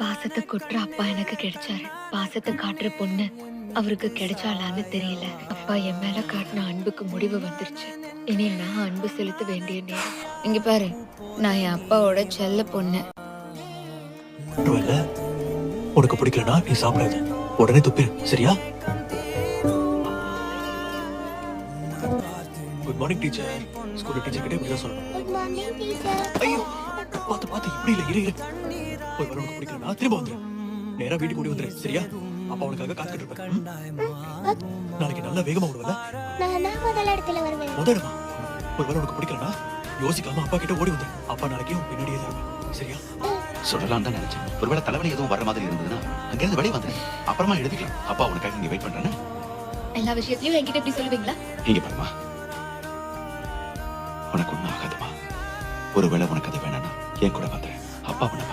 பாசத்தை கொட்டுற அப்பா எனக்கு கிடைச்சாரு. பாசத்தை காட்டுற பொண்ணு அவருக்கு கிடைச்சாலான்னு தெரியல. அப்பா என் மேல காட்டின அன்புக்கு முடிவு வந்துருச்சு. இனி நான் அன்பு செலுத்த வேண்டிய நேரம். இங்க பாரு, நான் என் அப்பாவோட செல்ல பொண்ணு. ஒருவேளை உனக்கு பிடிக்கலனா நீ சாப்பிடாத, உடனே துப்பிரு, சரியா? Good morning teacher. School teacher கிட்ட இப்படி தான் சொல்லணும். Good morning teacher. ஐயோ, பார்த்து இப்படி இல்ல, இரு. ஒரு வேளை உனக்கு பிடிக்கலனா திரும்ப வந்துரு. நேரா வீட்டுக்கு ஓடி வந்துரு, சரியா? அப்பா உனக்காக காத்துக்கிட்டு இருப்பேன். நாளைக்கு நல்லா வேகமா ஓடுவல. நான் தான் முதல் இடத்துல வருவேன். முதல்மா ஒரு வேளை உனக்கு பிடிக்கலனா யோசிக்காம அப்பா கிட்ட ஓடி வந்துரு. அப்பா நாளைக்கு உன் பின்னாடியே இருப்பேன், சரியா? சொல்லலாம் தான் நினைச்சேன். ஒருவேளை தலைவலி எதுவும் வர்ற மாதிரி இருந்ததுன்னா அங்கிருந்து வெளியே வந்துரு. அப்புறமா எழுதிக்கலாம். அப்பா உனக்காக இங்க வெயிட் பண்றேன்னு. எல்லா விஷயத்திலயும் என்கிட்ட இப்படி சொல்லுவீங்களா? இங்க பாருமா, உனக்கு ஒண்ணும் ஆகாதுமா. ஒருவேளை உனக்கு அது வேணாம்னா என் கூட வந்துரு. அப்பா உன்னை